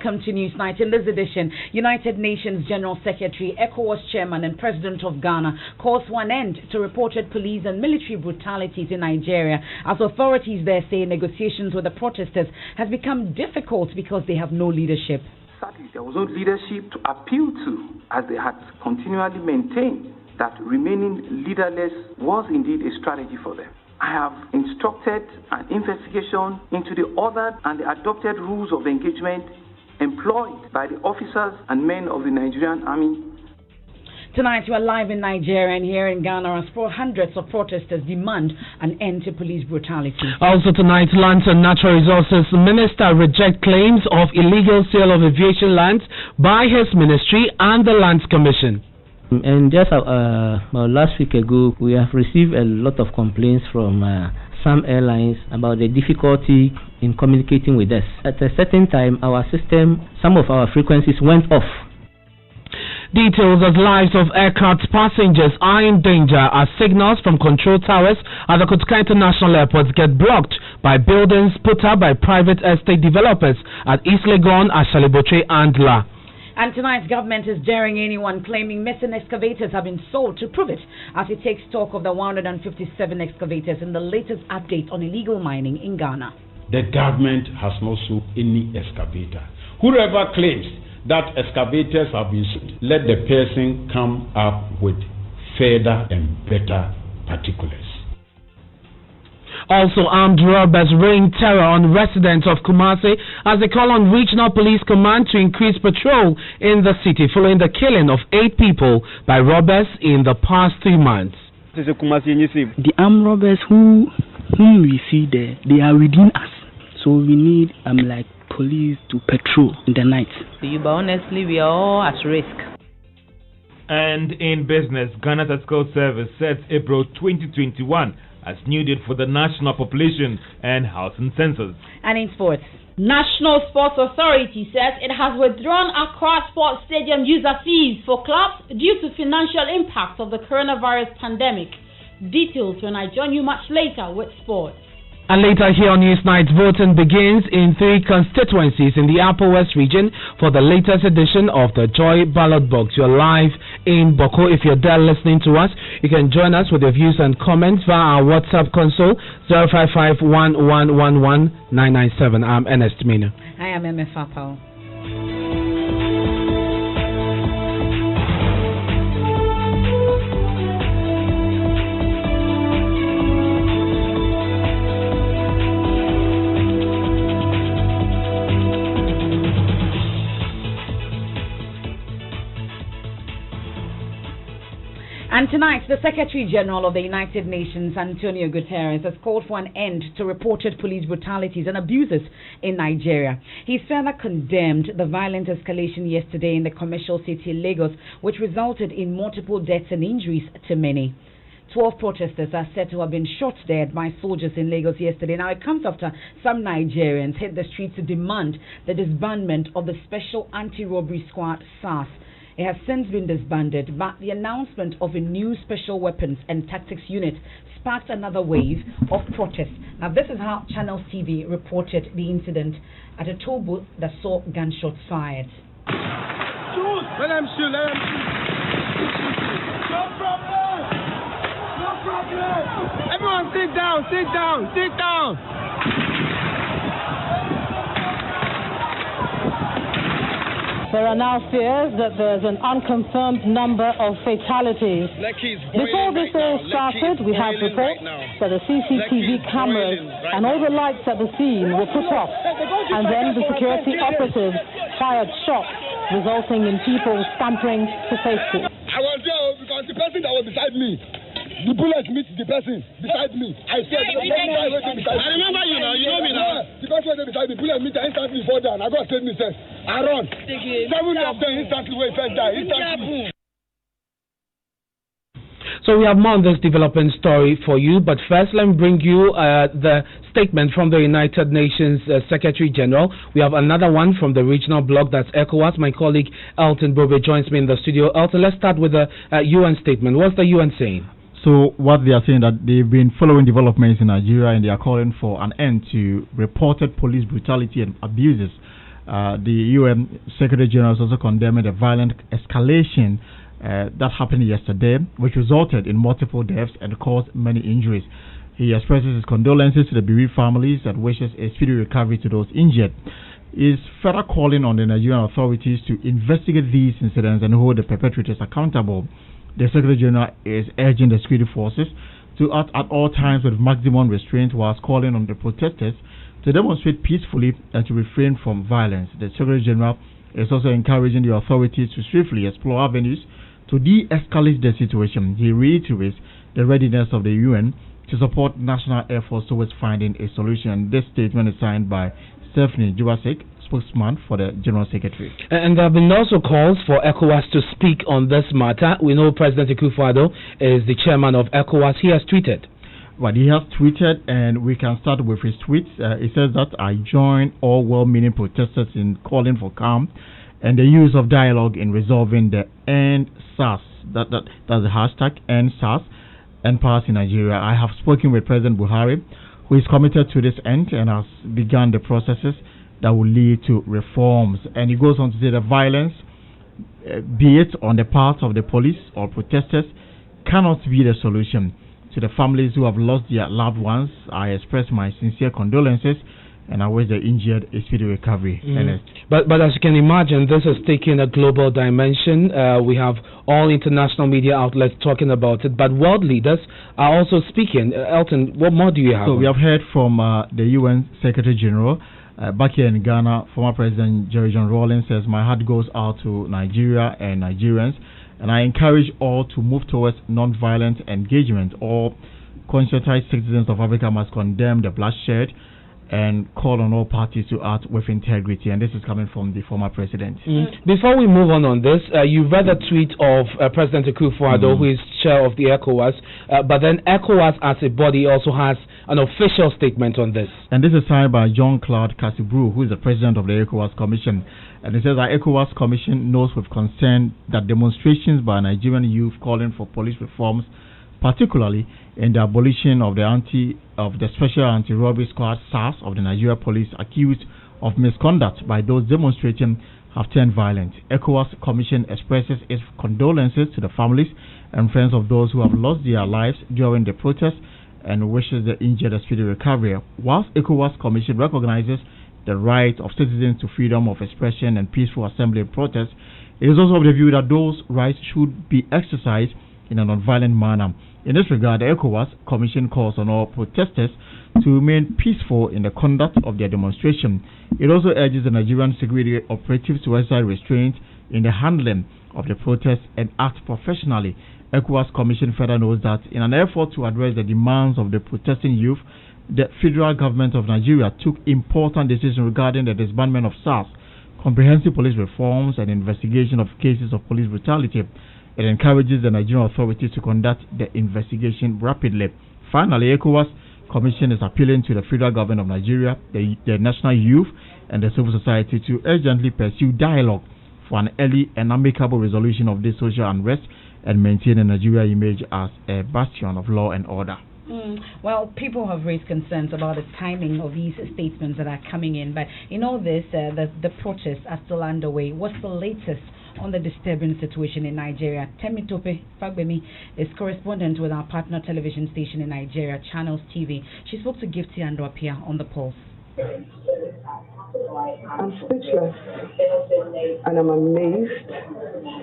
Welcome to Newsnight. In this edition, United Nations General Secretary, ECOWAS Chairman and President of Ghana calls for an end to reported police and military brutalities in Nigeria, as authorities there say negotiations with the protesters has become difficult because they have no leadership. Sadly, there was no leadership to appeal to, as they had continually maintained that remaining leaderless was indeed a strategy for them. I have instructed an investigation into the ordered and the adopted rules of engagement employed by the officers and men of the Nigerian army. Tonight we are live in Nigeria and here in Ghana as hundreds of protesters demand an end to police brutality. Also tonight, Lands and Natural Resources Minister reject claims of illegal sale of aviation lands by his ministry and the Lands Commission. And just last week ago, we have received a lot of complaints from some airlines about the difficulty in communicating with us. At a certain time, our system, some of our frequencies went off. Details as lives of aircraft passengers are in danger as signals from control towers at the Kotoka International Airport get blocked by buildings put up by private estate developers at East Legon, Ashalibotre and La. And tonight's government is daring anyone claiming missing excavators have been sold to prove it, as it takes stock of the 157 excavators in the latest update on illegal mining in Ghana. The government has not sold any excavator. Whoever claims that excavators have been sold, let the person come up with further and better particulars. Also, armed robbers rain terror on residents of Kumasi as they call on Regional Police Command to increase patrol in the city following the killing of 8 people by robbers in the past 3 months. The armed robbers whom we see there, they are within us. So we need police to patrol in the night. But honestly, we are all at risk. And in business, Ghana Statistical Service sets April 2021 as new date for the National Population and Housing Census. And in sports, National Sports Authority says it has withdrawn Accra Sports Stadium user fees for clubs due to financial impacts of the coronavirus pandemic. Details when I join you much later with sports. And later here on Newsnight, voting begins in 3 constituencies in the Upper West region for the latest edition of the Joy Ballot Box. You're live in Boko. If you're there listening to us, you can join us with your views and comments via our WhatsApp console 055-1111-997. I'm Ernest Manu. I am Emefa Apawu. And tonight, the Secretary General of the United Nations, Antonio Guterres, has called for an end to reported police brutalities and abuses in Nigeria. He's further condemned the violent escalation yesterday in the commercial city Lagos, which resulted in multiple deaths and injuries to many. 12 protesters are said to have been shot dead by soldiers in Lagos yesterday. Now, it comes after some Nigerians hit the streets to demand the disbandment of the Special Anti-Robbery Squad, SAS. It has since been disbanded, but the announcement of a new Special Weapons and Tactics Unit sparked another wave of protests. Now, this is how Channels TV reported the incident at a toll booth that saw gunshots fired. Shoot! Let them shoot! Let them shoot! No problem! No problem! Everyone sit down! Sit down! Sit down! There are now fears that there's an unconfirmed number of fatalities. Before this all started, we have reports that the CCTV cameras and all the lights at the scene were put off, and then the security operatives fired shots, resulting in people scampering to safety. I was there because the person that was beside me, the bullet hit the person beside me. I said, I remember you now, you know me now. The person was beside me, the bullet hit instantly fall down. I got to me, says, I run. 7 of them instantly went down. Instantly. So we have more on this development story for you, but first let me bring you the statement from the United Nations Secretary General. We have another one from the regional bloc, that's ECOWAS. My colleague Elton Bobe joins me in the studio. Elton, let's start with the UN statement. What's the UN saying? So what they are saying that they've been following developments in Nigeria and they are calling for an end to reported police brutality and abuses The UN Secretary General is also condemning the violent escalation that happened yesterday, which resulted in multiple deaths and caused many injuries. He expresses his condolences to the bereaved families and wishes a speedy recovery to those injured. He is further calling on the Nigerian authorities to investigate these incidents and hold the perpetrators accountable. The Secretary General is urging the security forces to act at all times with maximum restraint, whilst calling on the protesters to demonstrate peacefully and to refrain from violence. The Secretary General is also encouraging the authorities to swiftly explore avenues to de-escalate the situation. He reiterates the readiness of the UN to support national efforts towards finding a solution. This statement is signed by Stephanie Jubasik, spokesman for the General Secretary. And there have been also calls for ECOWAS to speak on this matter. We know President Akufo-Addo is the chairman of ECOWAS. He has tweeted. Well, he has tweeted, and we can start with his tweets. He says that I join all well-meaning protesters in calling for calm and the use of dialogue in resolving the End SARS. That's the hashtag End SARS and pass in Nigeria. I have spoken with President Buhari, who is committed to this end and has begun the processes that will lead to reforms. And he goes on to say that violence, be it on the part of the police or protesters, cannot be the solution. To the families who have lost their loved ones, I express my sincere condolences and I wish the injured a speedy recovery. Ernest. But as you can imagine, this has taken a global dimension. We have all international media outlets talking about it, but world leaders are also speaking. Elton, what more do you have? So we have heard from the UN Secretary General. Back here in Ghana, former President Jerry John Rawlings says, my heart goes out to Nigeria and Nigerians, and I encourage all to move towards non-violent engagement. All conscientized citizens of Africa must condemn the bloodshed and call on all parties to act with integrity. And this is coming from the former president. Before we move on this, you read a tweet of President Akufo-Addo, who is chair of the ECOWAS, but then ECOWAS as a body also has an official statement on this. And this is signed by Jean-Claude Cassibru, who is the president of the ECOWAS Commission. And it says that ECOWAS Commission knows with concern that demonstrations by Nigerian youth calling for police reforms, particularly in the abolition of the Special Anti-Robbery Squad (SARS) of the Nigeria Police, accused of misconduct by those demonstrating, have turned violent. ECOWAS Commission expresses its condolences to the families and friends of those who have lost their lives during the protest and wishes the injured a speedy recovery. Whilst ECOWAS Commission recognizes the right of citizens to freedom of expression and peaceful assembly and protest, it is also of the view that those rights should be exercised in a non-violent manner. In this regard, the ECOWAS Commission calls on all protesters to remain peaceful in the conduct of their demonstration. It also urges the Nigerian security operatives to exercise restraint in the handling of the protests and act professionally. ECOWAS Commission further notes that in an effort to address the demands of the protesting youth, the federal government of Nigeria took important decisions regarding the disbandment of SARS, comprehensive police reforms, and investigation of cases of police brutality. It encourages the Nigerian authorities to conduct the investigation rapidly. Finally, ECOWAS Commission is appealing to the federal government of Nigeria, the national youth, and the civil society to urgently pursue dialogue for an early and amicable resolution of this social unrest and maintain a Nigeria image as a bastion of law and order. Well, people have raised concerns about the timing of these statements that are coming in, but in all this, the protests are still underway. What's the latest on the disturbing situation in Nigeria? Temi Tope Fagbemi is correspondent with our partner television station in Nigeria, Channels TV. She spoke to Gifty Andopia on the Pulse. I'm speechless, and I'm amazed,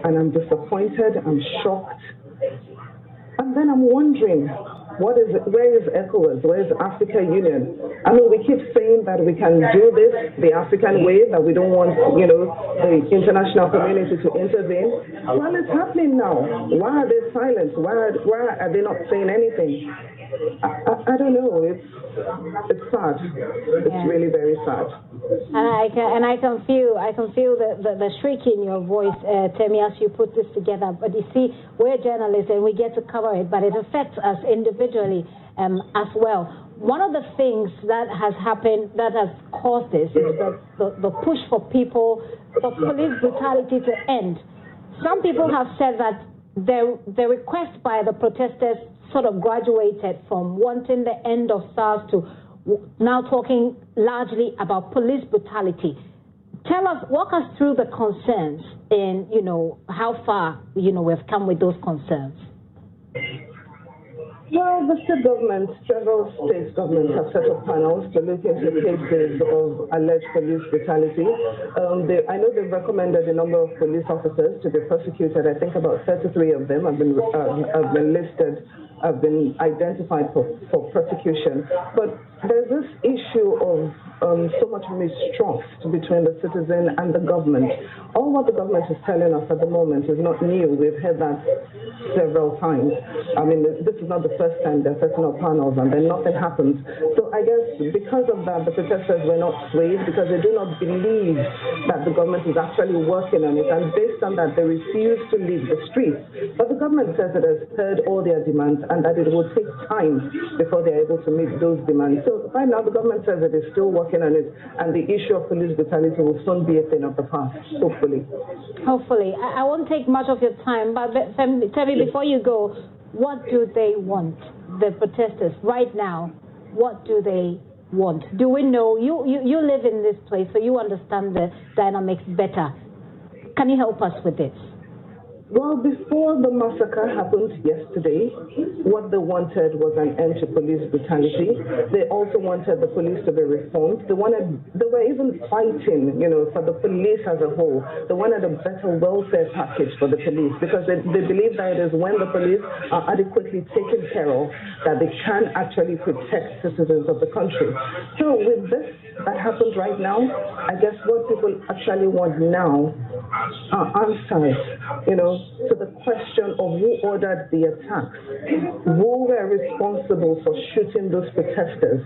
and I'm disappointed, I'm shocked, and then I'm wondering, where is ECOWAS? Where is Africa Union? I mean, we keep saying that we can do this the African way, that we don't want, the international community to intervene. Well, it's happening now. Why are they silent? Why are they not saying anything? I don't know. It's sad. It's really very sad. And I can feel the shriek in your voice, Temi, as you put this together. But you see, we're journalists and we get to cover it, but it affects us individually as well. One of the things that has happened, that has caused this, is the push for police brutality to end. Some people have said that the request by the protesters sort of graduated from wanting the end of SARS to now talking largely about police brutality. Walk us through the concerns and, how far, we've come with those concerns. Well, the state government, several state governments have set up panels to look into cases of alleged police brutality. I know they've recommended a number of police officers to be prosecuted. I think about 33 of them have been listed, have been identified for prosecution. But there's this issue of so much mistrust between the citizen and the government. All what the government is telling us at the moment is not new. We've heard that several times. I mean, this is not the first time they're setting up panels and then nothing happens. So I guess because of that, the protesters were not swayed because they do not believe that the government is actually working on it. And based on that, they refuse to leave the streets. But the government says it has heard all their demands and that it will take time before they're able to meet those demands. So right now, the government says it is still working on it, and the issue of police brutality will soon be a thing of the past, hopefully. Hopefully. I won't take much of your time, but tell me before you go, what do they want, the protesters, right now? What do they want? Do we know? You live in this place, so you understand the dynamics better. Can you help us with this? Well, before the massacre happened yesterday, what they wanted was an end to police brutality. They also wanted the police to be reformed. They were even fighting, for the police as a whole. They wanted a better welfare package for the police because they believe that it is when the police are adequately taken care of that they can actually protect citizens of the country. So with this that happens right now, I guess what people actually want now are answers, to the question of who ordered the attacks, who were responsible for shooting those protesters,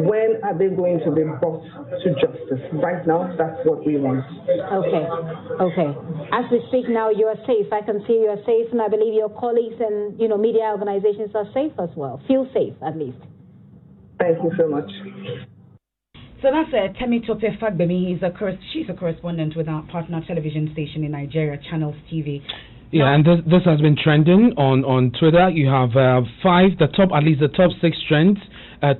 when are they going to be brought to justice? Right now, that's what we want. Okay. As we speak now, you are safe. I can see you are safe, and I believe your colleagues and, media organizations are safe as well. Feel safe, at least. Thank you so much. So that's Temitope Fagbemi. She's a correspondent with our partner television station in Nigeria, Channels TV. Yeah, and this has been trending on Twitter. You have at least the top 6 trends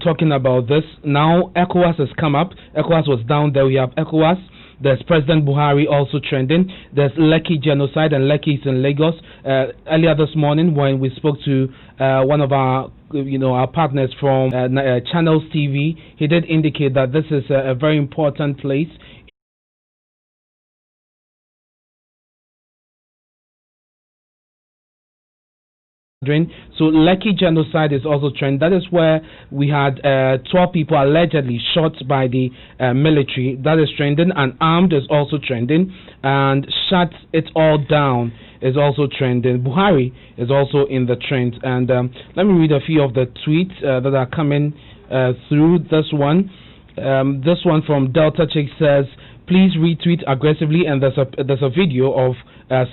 talking about this. Now, ECOWAS has come up. ECOWAS was down there. We have ECOWAS. There's President Buhari also trending. There's Lekki genocide, and Lekki is in Lagos. Earlier this morning, when we spoke to one of our partners from Channels TV, he did indicate that this is a very important place. So Lekki genocide is also trending. That is where we had 12 people allegedly shot by the military. That is trending. And armed is also trending. And shut it all down is also trending. Buhari is also in the trend. And let me read a few of the tweets that are coming through. This one from Delta Chick says, please retweet aggressively, and there's a video of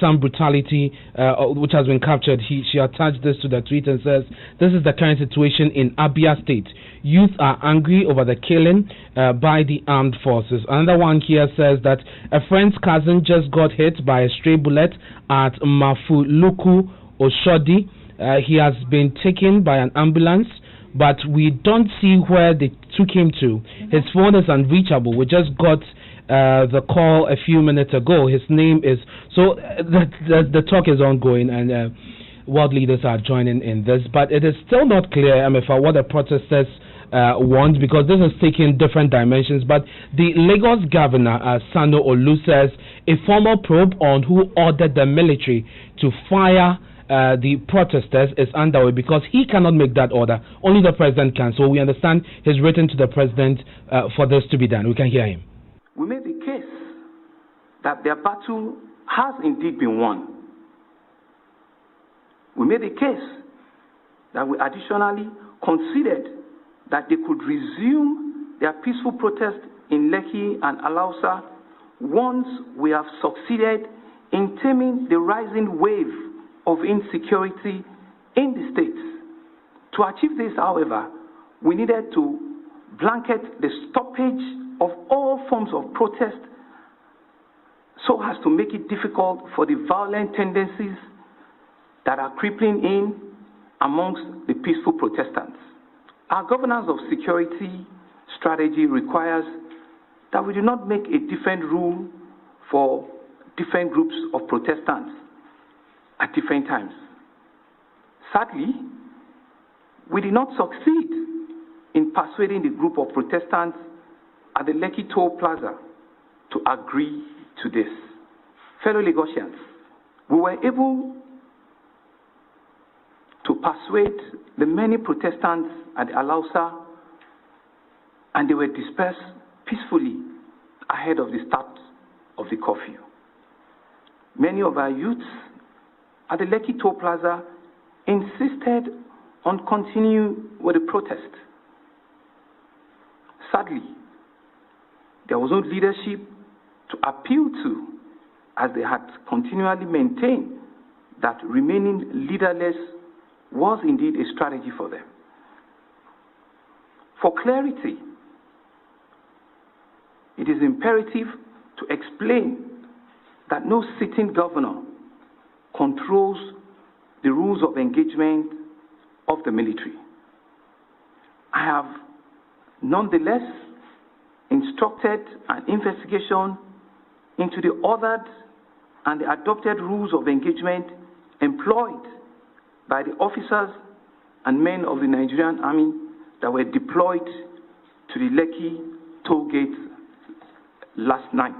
some brutality which has been captured. She attached this to the tweet and says, this is the current situation in Abia State. Youth are angry over the killing by the armed forces. Another one here says that a friend's cousin just got hit by a stray bullet at Mafuluku Oshodi. He has been taken by an ambulance, but we don't see where they took him to. His phone is unreachable. We just got the call a few minutes ago. His name is... So the talk is ongoing, and world leaders are joining in this. But it is still not clear, Emefa, what the protesters want, because this is taking different dimensions. But the Lagos governor, Sano Olu, says a formal probe on who ordered the military to fire the protesters is underway, because he cannot make that order. Only the president can. So we understand he's written to the president for this to be done. We can hear him. We made the case that their battle has indeed been won. We made the case that we additionally considered that they could resume their peaceful protest in Lekki and Alausa once we have succeeded in taming the rising wave of insecurity in the states. To achieve this, however, we needed to blanket the stoppage of all forms of protest so as to make it difficult for the violent tendencies that are creeping in amongst the peaceful protestants. Our governance of security strategy requires that we do not make a different rule for different groups of Protestants at different times. Sadly, we did not succeed in persuading the group of Protestants at the Lekki Toll Plaza to agree to this. Fellow Lagosians, we were able to persuade the many Protestants at Alausa, and they were dispersed peacefully ahead of the start of the curfew. Many of our youths at the Lekki Toll Plaza insisted on continuing with the protest. Sadly, there was no leadership to appeal to, as they had continually maintained that remaining leaderless was indeed a strategy for them. For clarity, it is imperative to explain that no sitting governor controls the rules of engagement of the military. I have nonetheless instructed an investigation into the ordered and the adopted rules of engagement employed by the officers and men of the Nigerian Army that were deployed to the Lekki toll gate last night.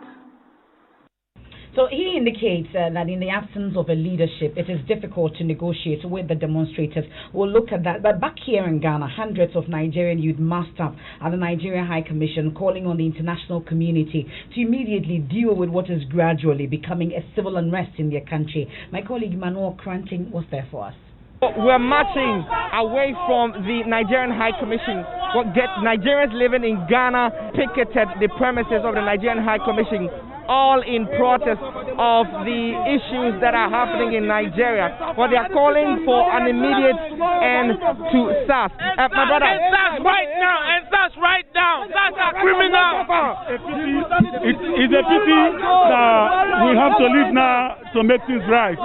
So he indicates that in the absence of a leadership, it is difficult to negotiate with the demonstrators. We'll look at that. But back here in Ghana, hundreds of Nigerian youth massed up at the Nigerian High Commission, calling on the international community to immediately deal with what is gradually becoming a civil unrest in their country. My colleague Manu was there for us. We're marching away from the Nigerian High Commission. Nigerians living in Ghana picketed the premises of the Nigerian High Commission, all in protest of the issues that are happening in Nigeria. But they are calling for an immediate end to SARS. My brother, and SARS right now, and SARS right now. SARS are criminal. It's a pity that we have to leave now to make things right.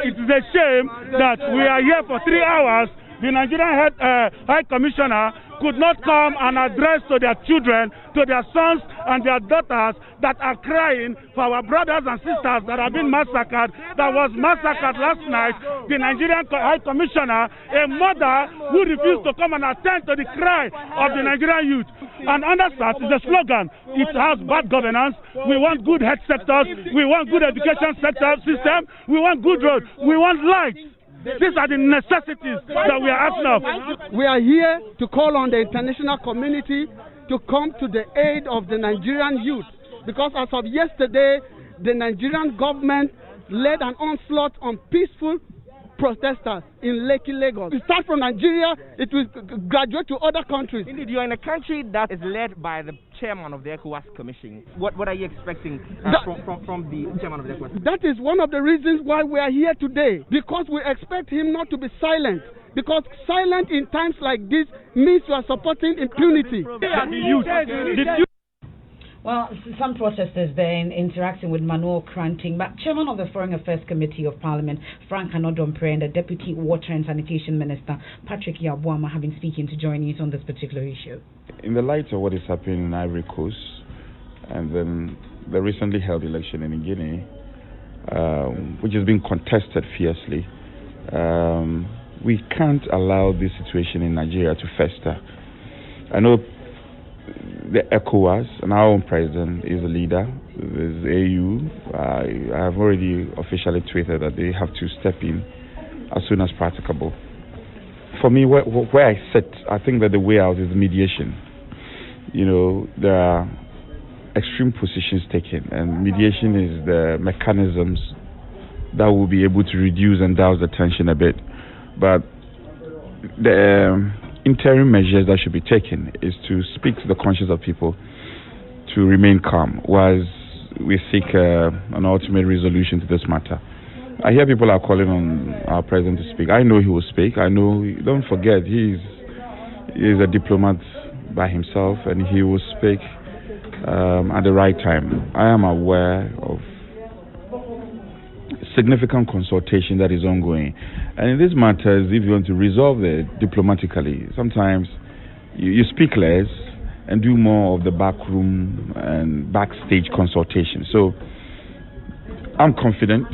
It is a shame that we are here for 3 hours. The Nigerian High Commissioner could not come and address to their children, to their sons and their daughters that are crying for our brothers and sisters that have been massacred, that was massacred last night. The Nigerian High Commissioner, a mother who refused to come and attend to the cry of the Nigerian youth. And under that is a slogan. It has bad governance. We want good health sectors. We want good education system. We want good roads. We want light. These are the necessities that we are asking of. We are here to call on the international community to come to the aid of the Nigerian youth, because as of yesterday, the Nigerian government led an onslaught on peaceful protesters in Lekki, Lagos. It starts from Nigeria, it will graduate to other countries. Indeed, you are in a country that is led by the chairman of the ECOWAS Commission. What are you expecting from the chairman of the ECOWAS? That is one of the reasons why we are here today, because we expect him not to be silent. Because silent in times like this means you are supporting impunity. Well, some protesters then interacting with Manu Kranting, but Chairman of the Foreign Affairs Committee of Parliament, Frank Anodompre, and the Deputy Water and Sanitation Minister, Patrick Yabuama, have been speaking to join us on this particular issue. In the light of what is happening in Ivory Coast, and then the recently held election in Guinea, which has been contested fiercely, we can't allow this situation in Nigeria to fester. I know the ECOWAS and our own president is a leader. There's AU. I have already officially tweeted that they have to step in as soon as practicable. For me, where I sit, I think that the way out is mediation. You know, there are extreme positions taken, and mediation is the mechanisms that will be able to reduce and douse the tension a bit. But the interim measures that should be taken is to speak to the conscience of people to remain calm whilst we seek an ultimate resolution to this matter. I hear people are calling on our president to speak. I know he will speak. I know, don't forget, he is a diplomat by himself, and he will speak at the right time. I am aware of significant consultation that is ongoing. And in these matters, if you want to resolve it diplomatically, sometimes you speak less and do more of the backroom and backstage consultation. So I'm confident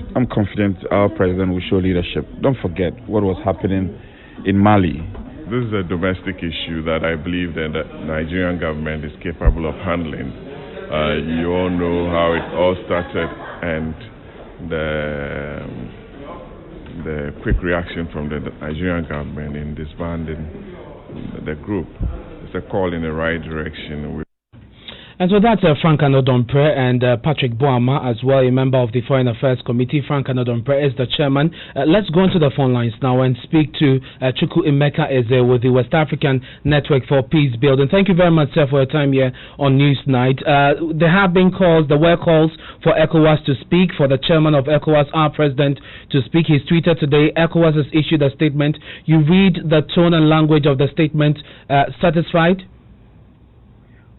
our president will show leadership. Don't forget what was happening in Mali. This is a domestic issue that I believe that the Nigerian government is capable of handling. You all know how it all started, and the quick reaction from the Nigerian government in disbanding the group. It's a call in the right direction. And so that's Frank Anodompre and Patrick Boama as well, a member of the Foreign Affairs Committee. Frank Anodompre is the chairman. Let's go into the phone lines now and speak to Chuku Emeka Eze with the West African Network for Peace Building. Thank you very much, sir, for your time here on Newsnight. There were calls for ECOWAS to speak, for the chairman of ECOWAS, our president, to speak. He's tweeted today, ECOWAS has issued a statement. You read the tone and language of the statement, satisfied?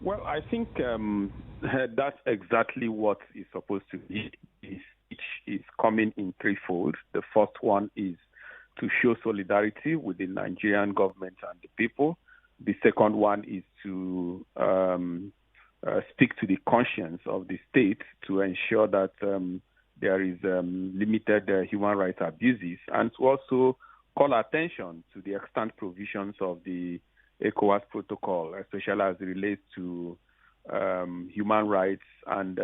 Well, I think that's exactly what is supposed to be. Each is coming in threefold. The first one is to show solidarity with the Nigerian government and the people. The second one is to speak to the conscience of the state to ensure that there is limited human rights abuses, and to also call attention to the extant provisions of the ECOWAS protocol, especially as it relates to human rights and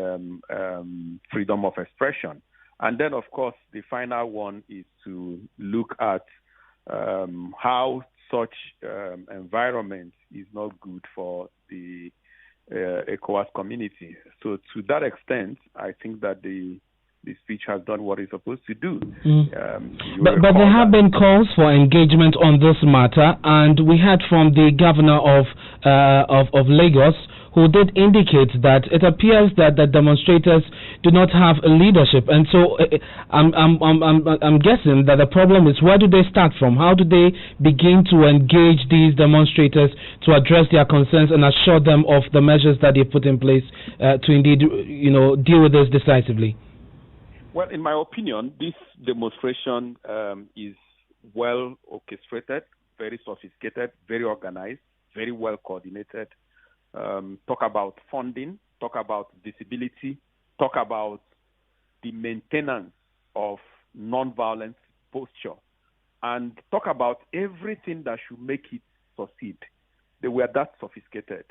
freedom of expression. And then, of course, the final one is to look at how such environment is not good for the ECOWAS community. So to that extent, I think that the speech has done what it's supposed to do. But there have been calls for engagement on this matter, and we heard from the governor of Lagos, who did indicate that it appears that the demonstrators do not have a leadership, and so I'm guessing that the problem is, where do they start from? How do they begin to engage these demonstrators to address their concerns and assure them of the measures that they put in place to indeed, deal with this decisively? Well, in my opinion, this demonstration is well orchestrated, very sophisticated, very organized, very well coordinated. Talk about funding, talk about visibility, talk about the maintenance of non-violent posture, and talk about everything that should make it succeed. They were that sophisticated,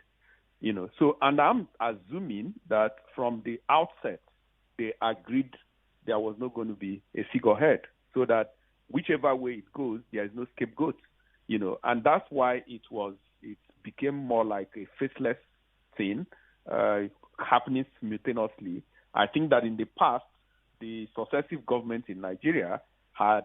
So, and I'm assuming that from the outset, they agreed there was not going to be a figurehead, so that whichever way it goes, there is no scapegoat, and that's why it became more like a faceless thing happening simultaneously. I think that in the past, the successive governments in Nigeria had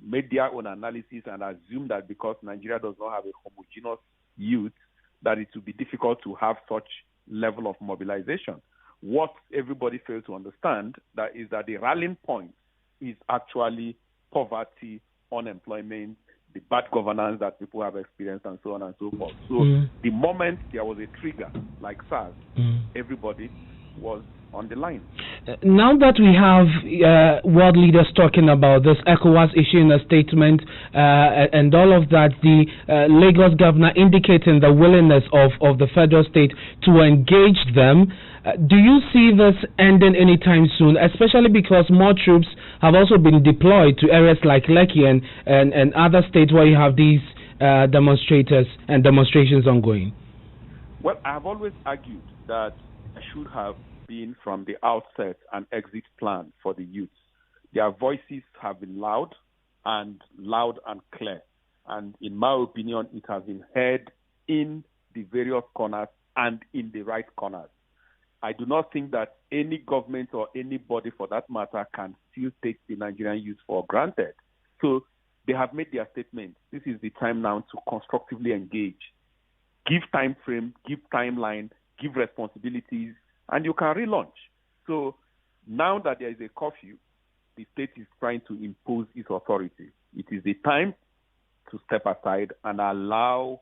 made their own analysis and assumed that because Nigeria does not have a homogeneous youth, that it would be difficult to have such level of mobilization. What everybody fails to understand is that the rallying point is actually poverty, unemployment, the bad governance that people have experienced, and so on and so forth. So the moment there was a trigger like SARS, everybody was on the line. Now that we have world leaders talking about this, ECOWAS issuing a statement and all of that, the Lagos governor indicating the willingness of the federal state to engage them, do you see this ending anytime soon, especially because more troops have also been deployed to areas like Lekki and other states where you have these demonstrators and demonstrations ongoing? Well, I have always argued that there should have been from the outset an exit plan for the youth. Their voices have been loud and clear. And in my opinion, it has been heard in the various corners and in the right corners. I do not think that any government or anybody for that matter can still take the Nigerian youth for granted. So they have made their statement. This is the time now to constructively engage. Give time frame, give timeline, give responsibilities, and you can relaunch. So now that there is a curfew, the state is trying to impose its authority. It is the time to step aside and allow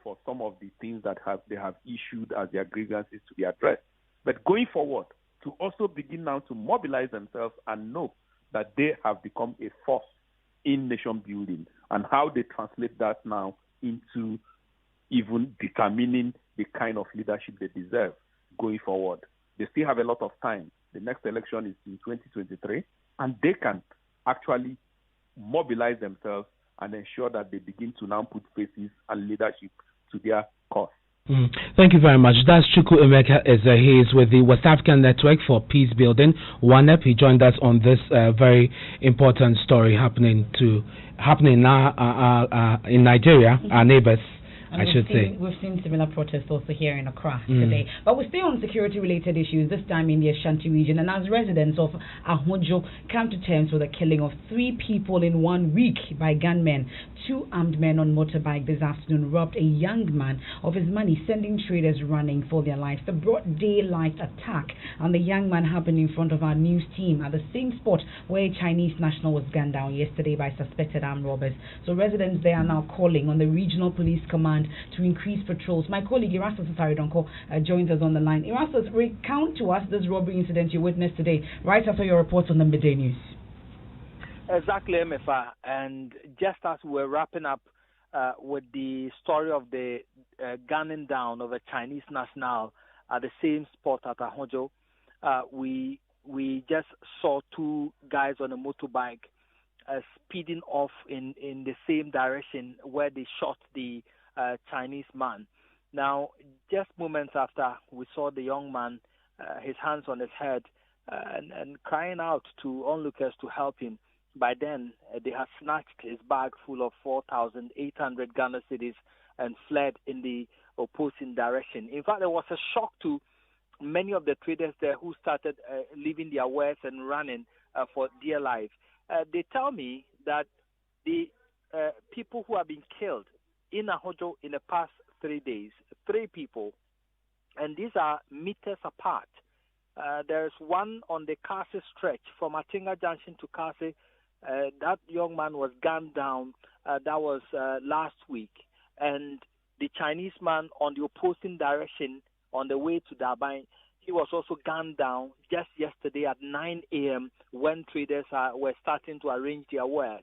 for some of the things that they have issued as their grievances to be addressed. But going forward, to also begin now to mobilize themselves and know that they have become a force in nation building, and how they translate that now into even determining the kind of leadership they deserve going forward. They still have a lot of time. The next election is in 2023, and they can actually mobilize themselves and ensure that they begin to now put faces and leadership to their cause. Thank you very much. That's Chukwu Emeka. He is with the West African Network for Peace Building, WANEP. He joined us on this very important story happening now in Nigeria, our neighbors. We've seen similar protests also here in Accra today. But we stay on security-related issues, this time in the Ashanti region. And as residents of Ahojo come to terms with the killing of 3 people in 1 week by gunmen, 2 armed men on motorbike this afternoon robbed a young man of his money, sending traders running for their lives. The broad daylight attack on the young man happened in front of our news team at the same spot where a Chinese national was gunned down yesterday by suspected armed robbers. So residents there are now calling on the regional police command to increase patrols. My colleague Erastus Asaridonko joins us on the line. Erastus, recount to us this robbery incident you witnessed today, right after your reports on the midday news. Exactly, Emefa. And just as we're wrapping up with the story of the gunning down of a Chinese national at the same spot at Ahojo, we just saw 2 guys on a motorbike speeding off in the same direction where they shot the Chinese man. Now, just moments after, we saw the young man, his hands on his head, and crying out to onlookers to help him. By then, they had snatched his bag full of 4,800 Ghana cedis and fled in the opposing direction. In fact, there was a shock to many of the traders there who started leaving their wares and running for dear life. They tell me that the people who have been killed in Ahojo in the past 3 days, 3 people, and these are meters apart. There's one on the Kase stretch from Atinga Junction to Kase. That young man was gunned down. That was last week. And the Chinese man on the opposing direction on the way to Dabai, he was also gunned down just yesterday at 9 a.m. when traders were starting to arrange their wares.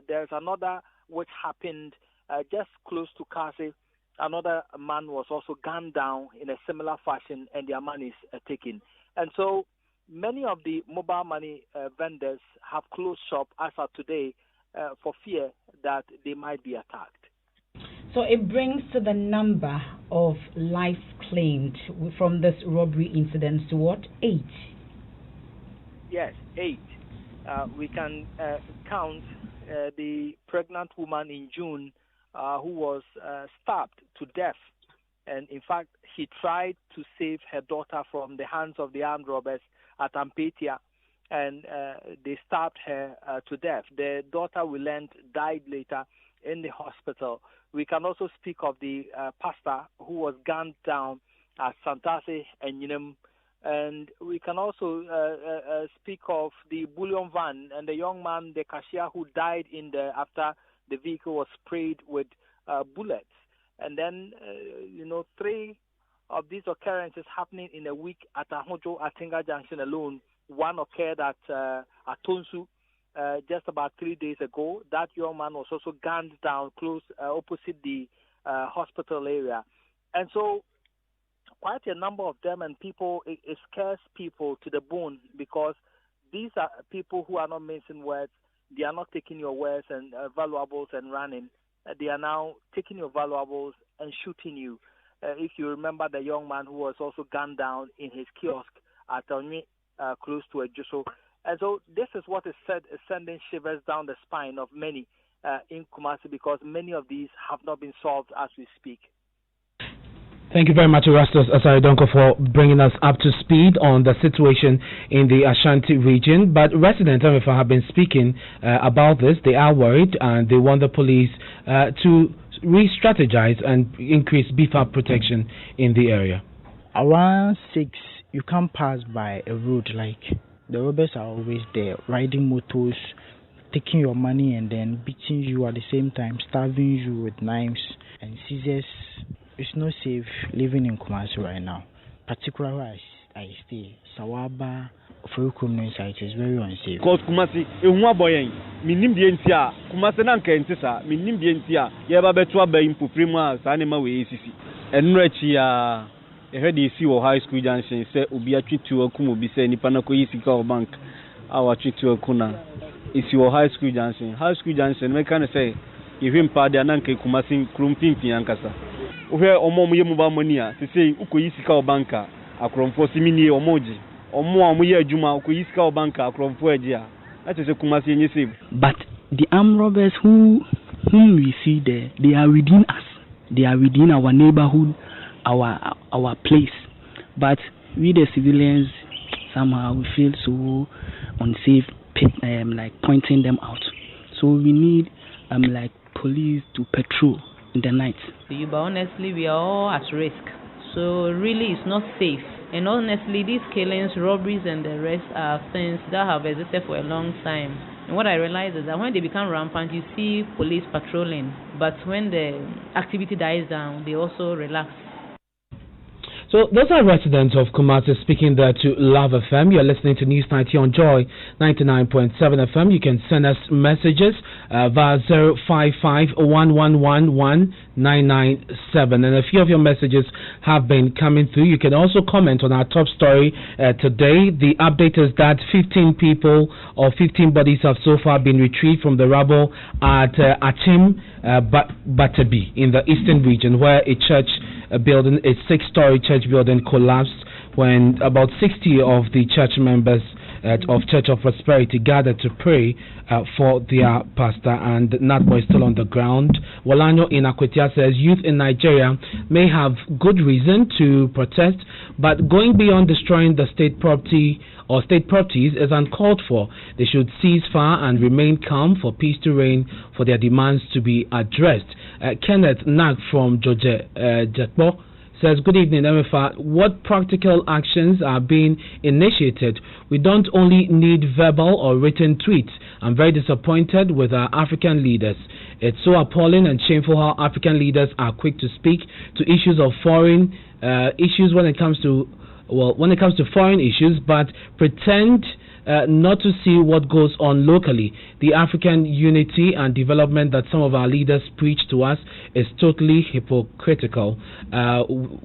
There's another which happened just close to Kase. Another man was also gunned down in a similar fashion, and their money is taken. And so many of the mobile money vendors have closed shop as of today for fear that they might be attacked. So it brings to the number of lives claimed from this robbery incident to what? 8? Yes, 8. We can count the pregnant woman in June who was stabbed to death. And in fact, she tried to save her daughter from the hands of the armed robbers at Ampetia, and they stabbed her to death. The daughter, we learned, died later in the hospital. We can also speak of the pastor who was gunned down at Santase and Yinem. And we can also speak of the bullion van and the young man, the cashier, who died in after the vehicle was sprayed with bullets. And then, 3 of these occurrences happening in a week at Ahojo Atinga Junction alone. One occurred at Atonsu just about 3 days ago. That young man was also gunned down close opposite the hospital area. And so quite a number of them, and people, it scares people to the bone, because these are people who are not mincing words. They are not taking your wares and valuables and running. They are now taking your valuables and shooting you. If you remember the young man who was also gunned down in his kiosk at Onye, close to Ejuso. And so this is what is sending shivers down the spine of many in Kumasi, because many of these have not been solved as we speak. Thank you very much, Erastus Asaridonko, for bringing us up to speed on the situation in the Ashanti region. But residents Emefa have been speaking about this. They are worried, and they want the police to re-strategize and beef up protection in the area. Around 6, you can't pass by a road, like the robbers are always there, riding motors, taking your money and then beating you at the same time, stabbing you with knives and scissors. It's not safe living in Kumasi right now. Particularly where I stay, Sawaba, Ofurukum site is very unsafe. Because Kumasi, Kumasi nanka entisa, Yeba betua be impuprima, Sanema we ACC. Enrechi heard you see high school junction say Ubi a treat to a kumu be say Nipanako Isika bank our treat to a kuna. It's your high school junction. High school junction, we can say if him padi ananke kumasin krumping yankasa. Uhe omo muba monia to say Uko Isika banka akrom for simini omoji. Omo amuye juma Uko Isika banka akrom for ejia. That is a kumasi in your But the armed robbers whom we see there, they are within us. They are within our neighborhood, our place. But we the civilians, somehow we feel so unsafe, like pointing them out. So we need like police to patrol in the night. But honestly, we are all at risk. So really, it's not safe. And honestly, these killings, robberies, and the rest are things that have existed for a long time. And what I realize is that when they become rampant, you see police patrolling. But when the activity dies down, they also relax. So those are residents of Kumasi speaking there to Love FM. You're listening to Newsnight here on Joy 99.7 FM. You can send us messages via 055-111-1997. And a few of your messages have been coming through. You can also comment on our top story today. The update is that 15 people or 15 bodies have so far been retrieved from the rubble at Achim Batabi in the eastern region, where a church building, a 6-story church building collapsed when about 60 of the church members of Church of Prosperity gathered to pray for their pastor, and Natbo is still on the ground. Walanyo in Akwetia says youth in Nigeria may have good reason to protest, but going beyond destroying the state property or state properties is uncalled for. They should cease fire and remain calm for peace to reign, for their demands to be addressed. Kenneth Nag from Joje Jetbo says, good evening, Emefa. What practical actions are being initiated? We don't only need verbal or written tweets. I'm very disappointed with our African leaders. It's so appalling and shameful how African leaders are quick to speak to issues of foreign issues when it comes to foreign issues, but pretend not to see what goes on locally. The African unity and development that some of our leaders preach to us is totally hypocritical.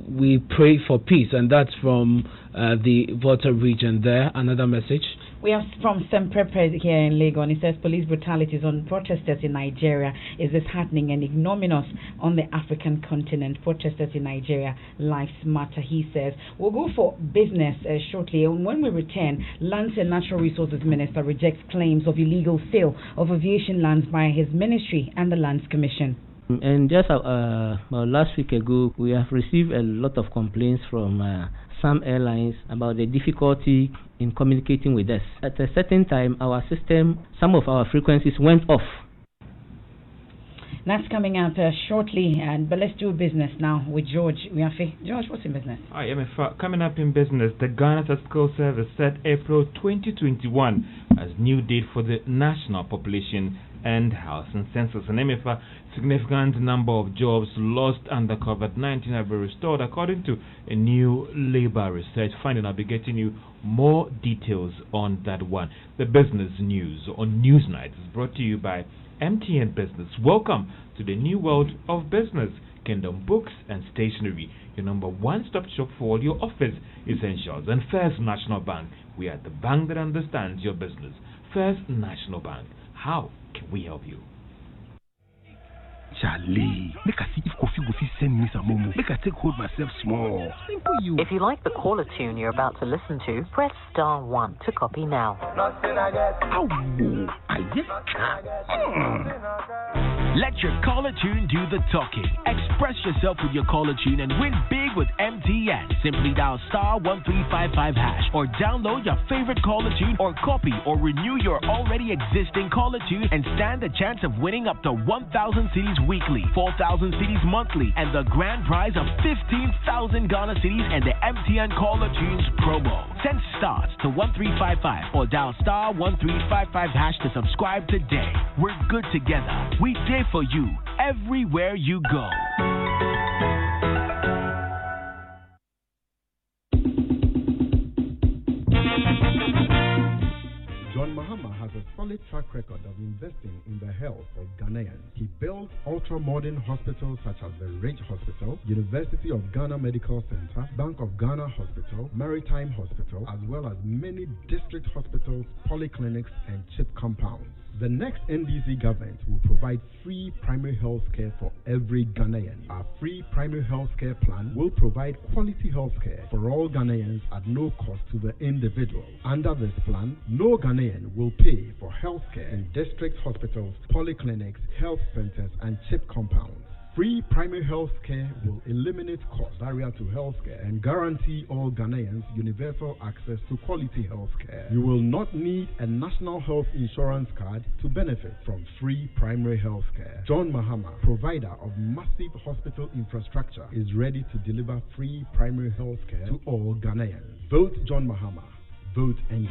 We pray for peace, and that's from the Volta region there. Another message. We have from Semprepre here in Lagos. He says police brutalities on protesters in Nigeria is disheartening and ignominious on the African continent. Protesters in Nigeria, lives matter, he says. We'll go for business shortly. And when we return, Lands and Natural Resources Minister rejects claims of illegal sale of aviation lands by his ministry and the Lands Commission. And just last week ago, we have received a lot of complaints from some airlines about the difficulty in communicating with us. At a certain time, our system, some of our frequencies went off. That's coming up shortly, but let's do business now with George Wiafe. George, what's in business? Hi, Emefa. Coming up in business, the Ghana Statistical Service set April 2021 as new date for the National Population and Housing Census. And Emefa, significant number of jobs lost under COVID-19 have been restored according to a new labor research finding. I'll be getting you more details on that one. The business news on Newsnight is brought to you by MTN Business. Welcome to the new world of business. Kingdom Books and Stationery, your number one-stop shop for all your office essentials. And First National Bank, we are the bank that understands your business. First National Bank, how can we help you? Charlie, make I see if Kofi go fit send me some momo. Make I take hold myself small. Simple you. If you like the caller tune you're about to listen to, press *1 to copy now. Let your caller tune do the talking. Express yourself with your caller tune and win big with MTN. Simply dial *1355# or download your favorite caller tune or copy or renew your already existing caller tune and stand a chance of winning up to 1,000 cedis weekly, 4,000 cedis monthly, and the grand prize of 15,000 Ghana cedis and the MTN caller tunes promo. Send stars to 1355 or dial *1355# to subscribe today. We're good together. We there for you everywhere you go. Join John Mahama has a solid track record of investing in the health of Ghanaians. He built ultra-modern hospitals such as the Ridge Hospital, University of Ghana Medical Center, Bank of Ghana Hospital, Maritime Hospital, as well as many district hospitals, polyclinics, and CHIP compounds. The next NDC government will provide free primary health care for every Ghanaian. Our free primary health care plan will provide quality health care for all Ghanaians at no cost to the individual. Under this plan, no Ghanaian will pay for health care in district hospitals, polyclinics, health centers, and CHIP compounds. Free primary health care will eliminate cost barrier to health care and guarantee all Ghanaians universal access to quality health care. You will not need a national health insurance card to benefit from free primary health care. John Mahama, provider of massive hospital infrastructure, is ready to deliver free primary health care to all Ghanaians. Vote John Mahama. Vote NDC.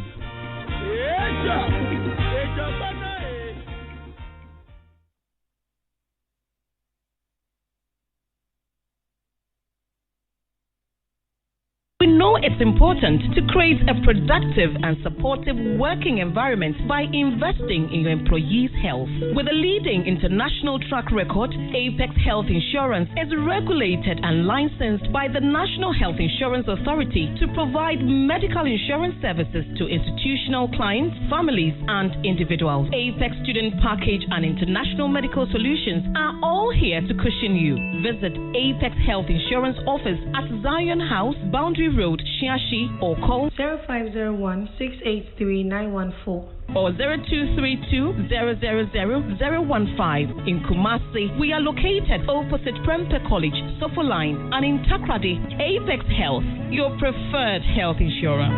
We know it's important to create a productive and supportive working environment by investing in your employees' health. With a leading international track record, Apex Health Insurance is regulated and licensed by the National Health Insurance Authority to provide medical insurance services to institutional clients, families, and individuals. Apex Student Package and International Medical Solutions are all here to cushion you. Visit Apex Health Insurance Office at Zion House, Boundary Road, Shiashi, or call 0501-683-914 or 0232-000-015. In Kumasi, we are located opposite Prempeh College, Sofo Line, and in Takrady, Apex Health, your preferred health insurer.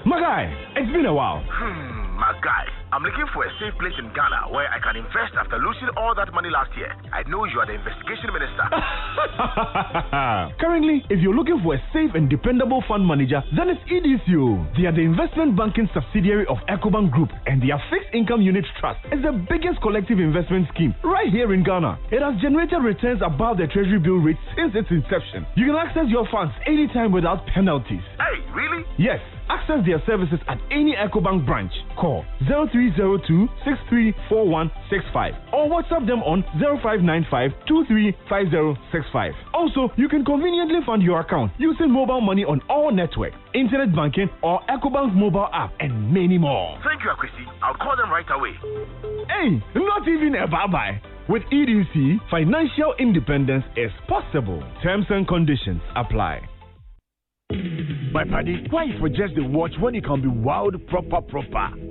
My guy, it's been a while. My guy, I'm looking for a safe place in Ghana where I can invest after losing all that money last year. I know you are the investigation minister. Currently, if you're looking for a safe and dependable fund manager, then it's EDCO. They are the investment banking subsidiary of EcoBank Group, and their fixed income unit trust is the biggest collective investment scheme right here in Ghana. It has generated returns above the treasury bill rate since its inception. You can access your funds anytime without penalties. Hey, really? Yes. Access their services at any EcoBank branch. Call 0302-634165 or WhatsApp them on 0595-235065. Also, you can conveniently fund your account using mobile money on all networks, internet banking, or EcoBank mobile app, and many more. Thank you, Akwesi. I'll call them right away. Hey, not even a bye-bye. With EDC, financial independence is possible. Terms and conditions apply. My buddy, why you for just the watch when you can be wild proper?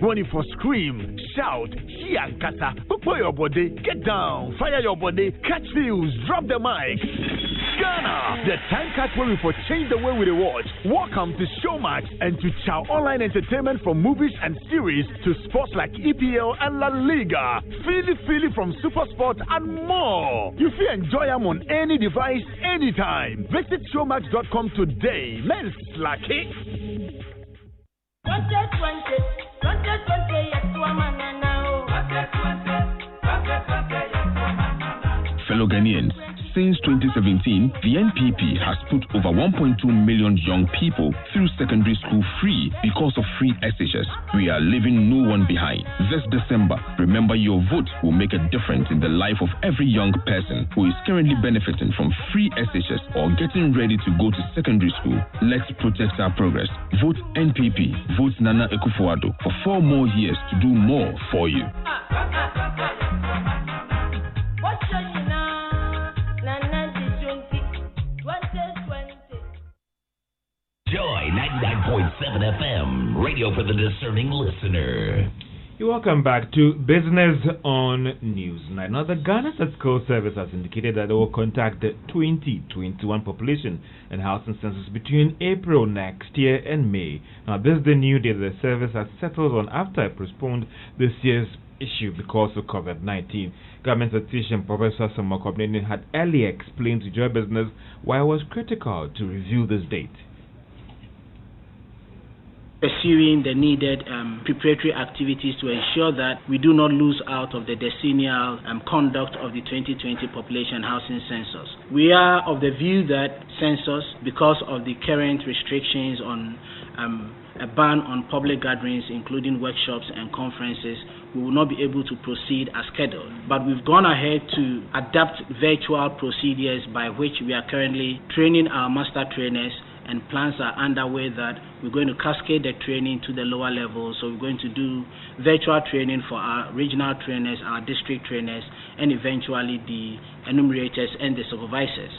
When you for scream, shout, she and kata, put your body, get down, fire your body, catch views, drop the mic. Ghana, the time cut where we for change the way we watch. Welcome to Showmatch and to Chow Online Entertainment from movies and series to sports like EPL and La Liga. Feel from Super Sport and more. You feel enjoy them on any device, anytime. Visit showmatch.com today. Men's lucky. 2020, yes, woman now. 2020, Fellow Ghanaians, since 2017, the NPP has put over 1.2 million young people through secondary school free because of free SHS. We are leaving no one behind. This December, remember your vote will make a difference in the life of every young person who is currently benefiting from free SHS or getting ready to go to secondary school. Let's protect our progress. Vote NPP. Vote Nana Akufo-Addo for 4 more years to do more for you. Joy 99.7 FM, radio for the discerning listener. You're welcome back to Business on Newsnight. Now, the Ghana Statistical Service has indicated that they will conduct the 2021 population and housing census between April next year and May. Now, this is the new day the service has settled on after it postponed this year's issue because of COVID-19. Government statistician Professor Samakobneni had earlier explained to Joy Business why it was critical to review this date. pursuing the needed preparatory activities to ensure that we do not lose out of the decennial conduct of the 2020 population housing census. We are of the view that census, because of the current restrictions on a ban on public gatherings, including workshops and conferences, we will not be able to proceed as scheduled. But we've gone ahead to adapt virtual procedures by which we are currently training our master trainers, and plans are underway that we're going to cascade the training to the lower level. So we're going to do virtual training for our regional trainers, our district trainers, and eventually the enumerators and the supervisors.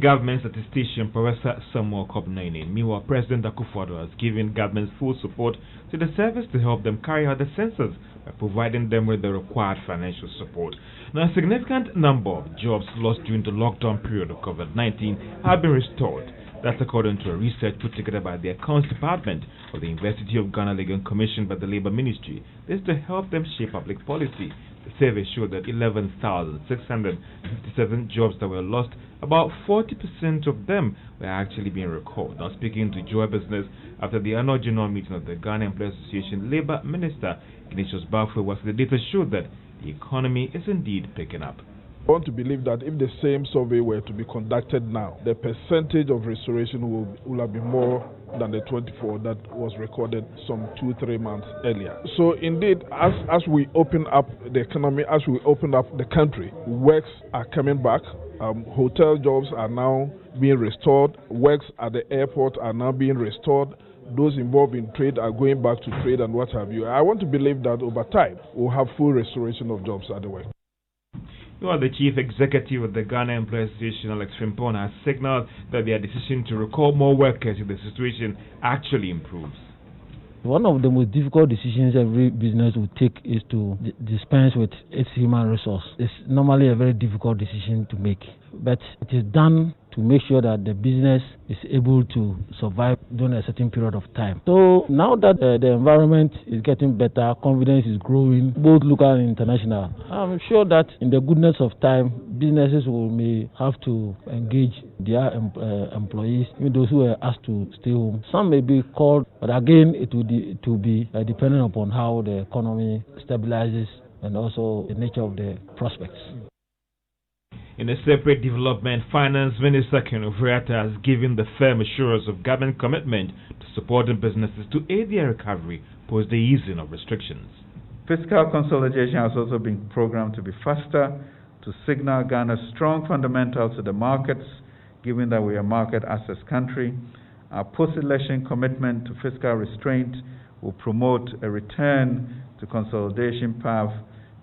Government statistician Professor Samuel Kobneni. Meanwhile, President Akufo-Addo has given government full support to the service to help them carry out the census by providing them with the required financial support. Now, a significant number of jobs lost during the lockdown period of COVID-19 have been restored. That's according to a research put together by the Accounts Department of the University of Ghana Legon commissioned by the Labour Ministry. This is to help them shape public policy. The survey showed that 11,657 jobs that were lost, about 40% of them were actually being recalled. Now, speaking to Joy Business after the annual general meeting of the Ghana Employees Association, Labour Minister Ignatius Bafwe was the data showed that the economy is indeed picking up. I want to believe that if the same survey were to be conducted now, the percentage of restoration will have been more than the 24 that was recorded some 2-3 months earlier. So indeed, as we open up the economy, as we open up the country, works are coming back. Hotel jobs are now being restored. Works at the airport are now being restored. Those involved in trade are going back to trade and what have you. I want to believe that over time, we'll have full restoration of jobs at the work. Well, the chief executive of the Ghana Employees Association, Alex Frimpong, has signaled that their decision to recall more workers if the situation actually improves. One of the most difficult decisions every business will take is to dispense with its human resource. It's normally a very difficult decision to make, but it is done to make sure that the business is able to survive during a certain period of time. So now that the environment is getting better, confidence is growing, both local and international, I'm sure that in the goodness of time, businesses may have to engage their employees, even those who are asked to stay home. Some may be called, but again, it will be dependent upon how the economy stabilizes and also the nature of the prospects. In a separate development, Finance Minister Ken Ofori-Atta has given the firm assurance of government commitment to supporting businesses to aid their recovery post the easing of restrictions. Fiscal consolidation has also been programmed to be faster to signal Ghana's strong fundamentals to the markets, given that we are a market access country. Our post-election commitment to fiscal restraint will promote a return to consolidation path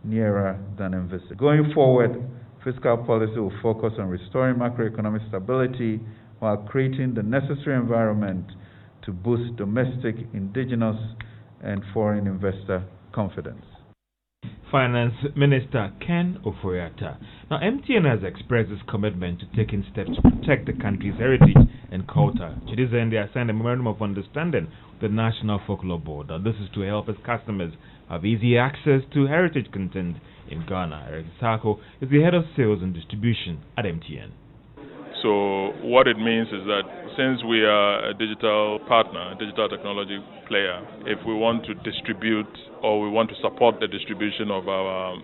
nearer than envisaged. Going forward, fiscal policy will focus on restoring macroeconomic stability while creating the necessary environment to boost domestic, indigenous, and foreign investor confidence. Finance Minister Ken Ofori-Atta. Now, MTN has expressed its commitment to taking steps to protect the country's heritage and culture. To this end, they have signed a memorandum of understanding with the National Folklore Board. Now, this is to help its customers have easy access to heritage content in Ghana. Eric Sako is the head of sales and distribution at MTN. So what it means is that since we are a digital partner, a digital technology player, if we want to distribute or we want to support the distribution of our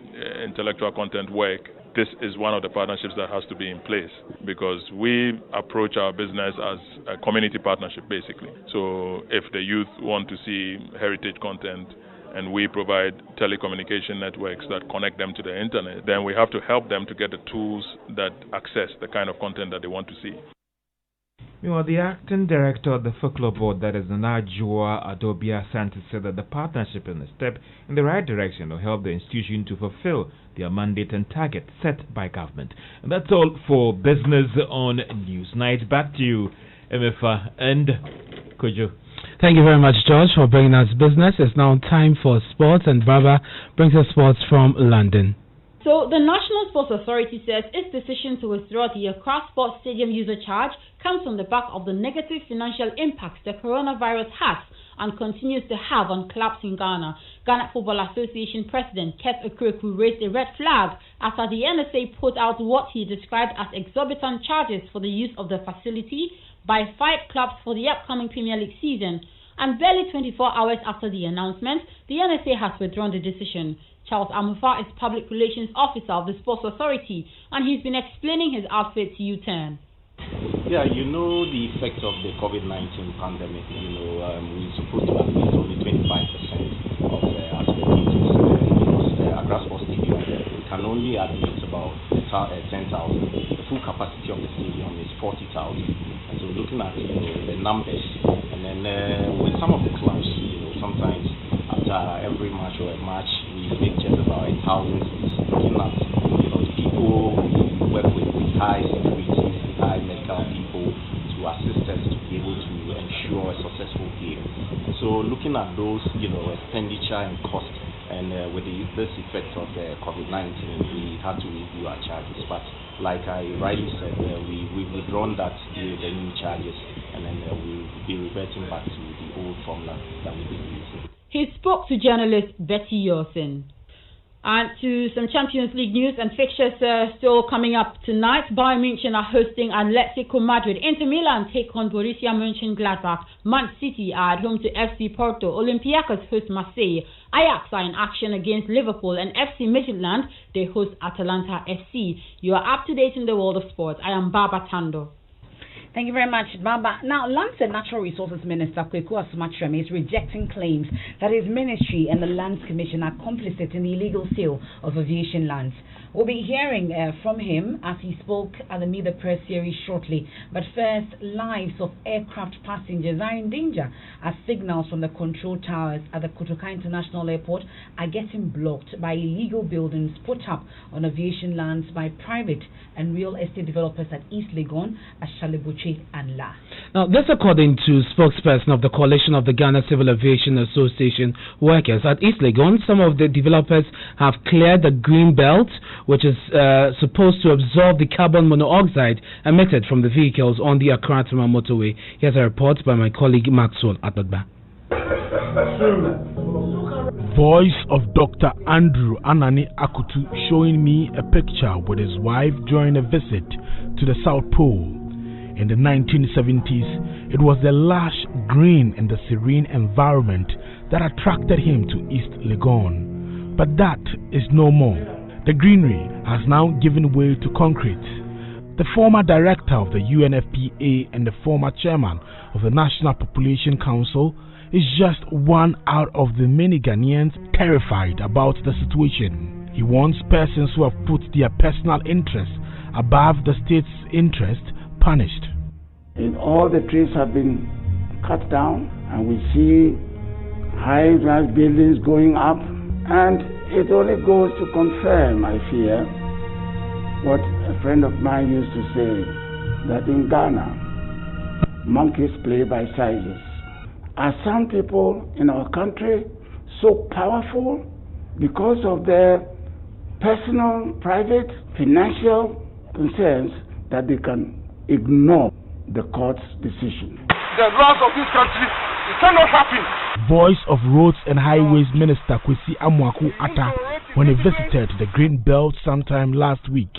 intellectual content work, this is one of the partnerships that has to be in place, because we approach our business as a community partnership basically. So if the youth want to see heritage content and we provide telecommunication networks that connect them to the internet, then we have to help them to get the tools that access the kind of content that they want to see. Meanwhile, the acting director of the Folklore Board, that is Nanajua Adobia Santos, said that the partnership is a step in the right direction to help the institution to fulfill their mandate and target set by government. And that's all for business on Newsnight. Back to you, Emefa and Kojo. Thank you very much, George, for bringing us business. It's now time for sports, and Barbara brings us sports from London. So, the National Sports Authority says its decision to withdraw the Accra Sports Stadium user charge comes on the back of the negative financial impacts the coronavirus has and continues to have on clubs in Ghana. Ghana Football Association President Keith Okreku raised a red flag after the NSA put out what he described as exorbitant charges for the use of the facility by 5 clubs for the upcoming Premier League season. And barely 24 hours after the announcement, the NSA has withdrawn the decision. Charles Amufa is Public Relations Officer of the Sports Authority, and he's been explaining his outfit to U-Turn. Yeah, you know the effect of the COVID-19 pandemic. We're supposed to admit only 25% of our spectators because Accra Sports Stadium, we can only admit about 10,000. The full capacity of the stadium is 40,000. And so looking at the numbers, and then with some of the clubs, sometimes after every match or a match, we make just about 1,000 seats. Looking at the people we work with high security, high medical people to assist us to be able to ensure a successful game. So looking at those, expenditure and cost, and with this effect of the COVID-19, we had to review our charges. But like I rightly said, we've withdrawn the new charges, and then we'll be reverting back to the old formula that we've been using. He spoke to journalist Betty Yorson. And to some Champions League news and fixtures still coming up tonight. Bayern München are hosting Atletico Madrid. Inter Milan take on Borussia Mönchengladbach. Man City are at home to FC Porto. Olympiacos host Marseille. Ajax are in action against Liverpool. And FC Midtjylland, they host Atalanta FC. You are up to date in the world of sports. I am Baba Tando. Thank you very much, Baba. Now, Lands and Natural Resources Minister Kweku Asumatram is rejecting claims that his ministry and the Lands Commission are complicit in the illegal sale of aviation lands. We'll be hearing from him as he spoke at the Meet the Press series shortly. But first, lives of aircraft passengers are in danger as signals from the control towers at the Kotoka International Airport are getting blocked by illegal buildings put up on aviation lands by private and real estate developers at East Legon, Ashalebuche and La. Now, this according to spokesperson of the Coalition of the Ghana Civil Aviation Association workers at East Legon. Some of the developers have cleared the green belt, which is supposed to absorb the carbon monoxide emitted from the vehicles on the Accra-Tema motorway. Here's a report by my colleague Maxwell Atodba. Voice of Dr. Andrew Anani Akutu showing me a picture with his wife during a visit to the South Pole. In the 1970s, it was the lush green and the serene environment that attracted him to East Legon. But that is no more. The greenery has now given way to concrete. The former director of the UNFPA and the former chairman of the National Population Council is just one out of the many Ghanaians terrified about the situation. He wants persons who have put their personal interests above the state's interest punished. And all the trees have been cut down, and we see high-rise buildings going up, and it only goes to confirm, I fear, what a friend of mine used to say, that in Ghana, monkeys play by sizes. Are some people in our country so powerful because of their personal, private, financial concerns that they can ignore the court's decision? The laws of this country, it cannot happen. Voice of Roads and Highways Minister Kwesi Amwaku Atta when he visited the Green Belt sometime last week.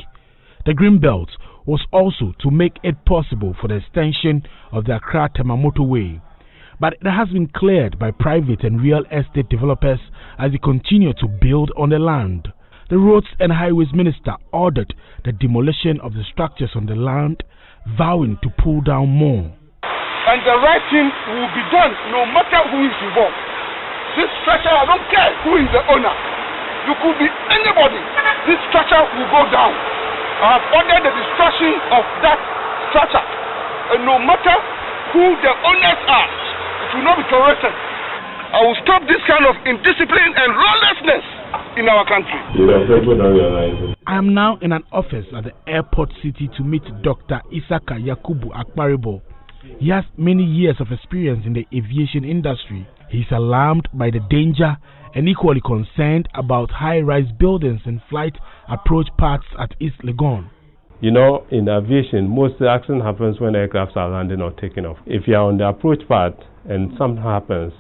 The Green Belt was also to make it possible for the extension of the Accra-Tema motorway. But it has been cleared by private and real estate developers as they continue to build on the land. The Roads and Highways Minister ordered the demolition of the structures on the land, vowing to pull down more. And the right thing will be done no matter who is involved. This structure, I don't care who is the owner. You could be anybody. This structure will go down. I have ordered the destruction of that structure. And no matter who the owners are, it will not be tolerated. I will stop this kind of indiscipline and lawlessness in our country. I am now in an office at the airport city to meet Dr. Isaka Yakubu Akparibo. He has many years of experience in the aviation industry. He is alarmed by the danger and equally concerned about high-rise buildings and flight approach paths at East Legon. You know, in aviation, most accident happens when aircrafts are landing or taking off. If you are on the approach path and something happens,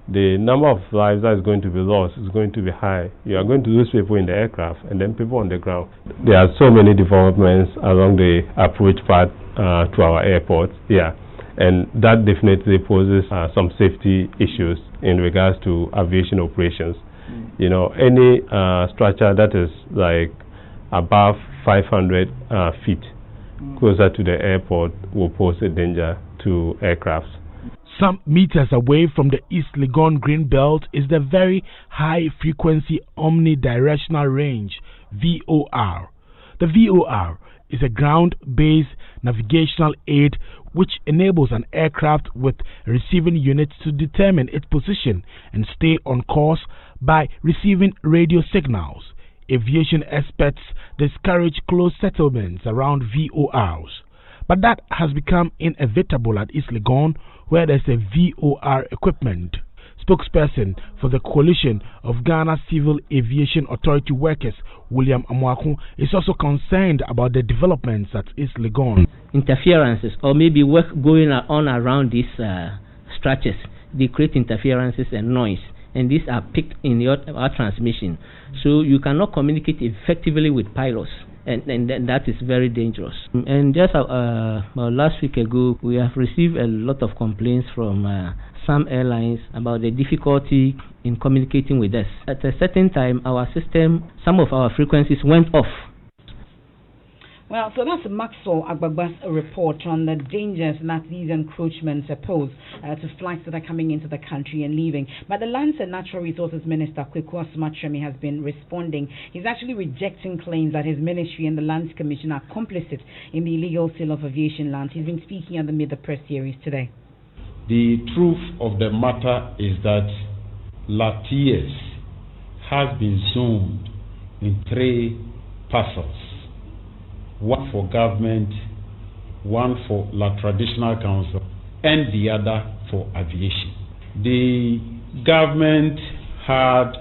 the number of lives that is going to be lost is going to be high. You are going to lose people in the aircraft and then people on the ground. There are so many developments along the approach path to our airports. Yeah. And that definitely poses some safety issues in regards to aviation operations. You know, any structure that is like above 500 feet closer to the airport will pose a danger to aircrafts. Some meters away from the East Legon Green Belt is the very high frequency omnidirectional range, VOR. The VOR is a ground-based navigational aid which enables an aircraft with receiving units to determine its position and stay on course by receiving radio signals. Aviation experts discourage close settlements around VORs, but that has become inevitable at East Legon, where there's a VOR equipment. Spokesperson for the Coalition of Ghana Civil Aviation Authority Workers, William Amwaku, is also concerned about the developments at East Legon. Interferences, or maybe work going on around these structures, they create interferences and noise, and these are picked in our transmission. So you cannot communicate effectively with pilots. And that is very dangerous. And just last week ago, we have received a lot of complaints from some airlines about the difficulty in communicating with us. At a certain time, our system, some of our frequencies went off. Well, so that's Maxwell Agbagba's report on the dangers that these encroachments pose to flights that are coming into the country and leaving. But the Lands and Natural Resources Minister, Kweku Asmatremi, has been responding. He's actually rejecting claims that his ministry and the Lands Commission are complicit in the illegal sale of aviation land. He's been speaking at the Meet the Press series today. The truth of the matter is that Latias has been zoned in 3 parcels. One for government, one for La Traditional Council, and the other for aviation. The government had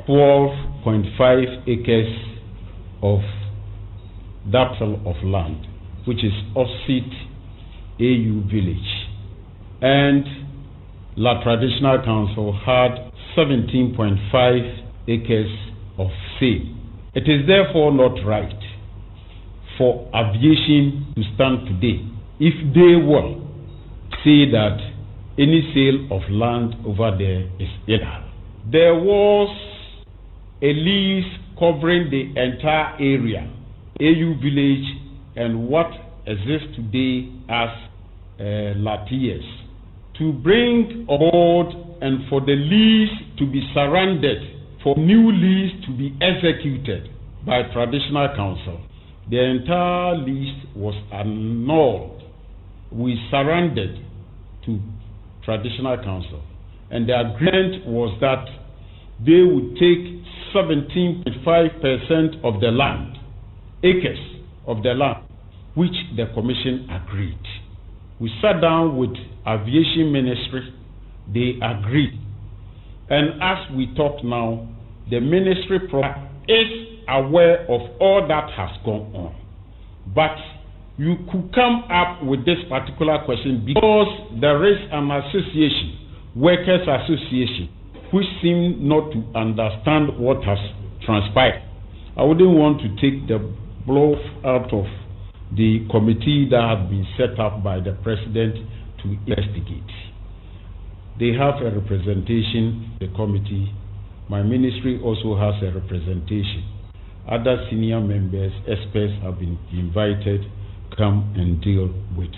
12.5 acres of that parcel of land, which is opposite AU Village, and La Traditional Council had 17.5 acres of sale. It is therefore not right for aviation to stand today if they will say that any sale of land over there is illegal. There was a lease covering the entire area, AU Village, and what exists today as Latias, to bring aboard and for the lease to be surrendered, for new lease to be executed by Traditional Council. The entire lease was annulled. We surrendered to Traditional Council, and the agreement was that they would take 17.5% of the land, acres of the land, which the Commission agreed. We sat down with Aviation Ministry, they agreed. And as we talk now, the Ministry is aware of all that has gone on. But you could come up with this particular question because there is an association, Workers Association, which seem not to understand what has transpired. I wouldn't want to take the blow out of the committee that has been set up by the President to investigate. They have a representation, the committee. My ministry also has a representation. Other senior members, experts have been invited to come and deal with.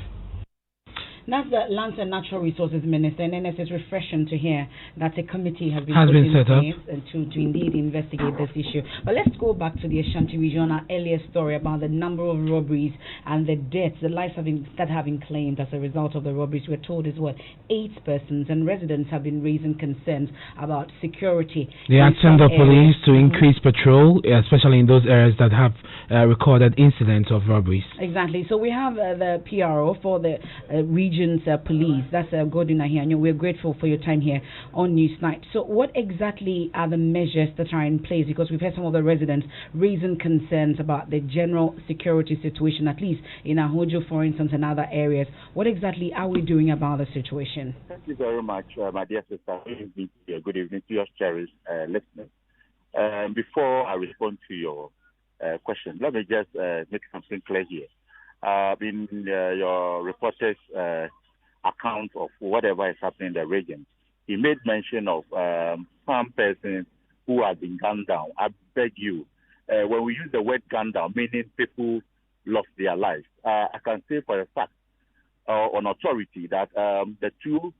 That's the Lands and Natural Resources Minister, and Ernest, is refreshing to hear that a committee has been set up and to indeed investigate this issue. But let's go back to the Ashanti region, our earlier story about the number of robberies and the deaths, the lives that have been claimed as a result of the robberies. We're told is 8 persons, and residents have been raising concerns about security. They are asking the police to increase patrol, especially in those areas that have recorded incidents of robberies. Exactly. So we have the PRO for the region. Police, that's Godina here, and we're grateful for your time here on Newsnight. So what exactly are the measures that are in place? Because we've heard some of the residents raising concerns about the general security situation, at least in Ahojo, for instance, and other areas. What exactly are we doing about the situation? Thank you very much, my dear sister. Good evening to your cherished listeners. Before I respond to your question, let me just make something clear here. in your reporter's account of whatever is happening in the region, he made mention of some persons who have been gunned down. I beg you, when we use the word gunned down, meaning people lost their lives, I can say for a fact, on authority, that the two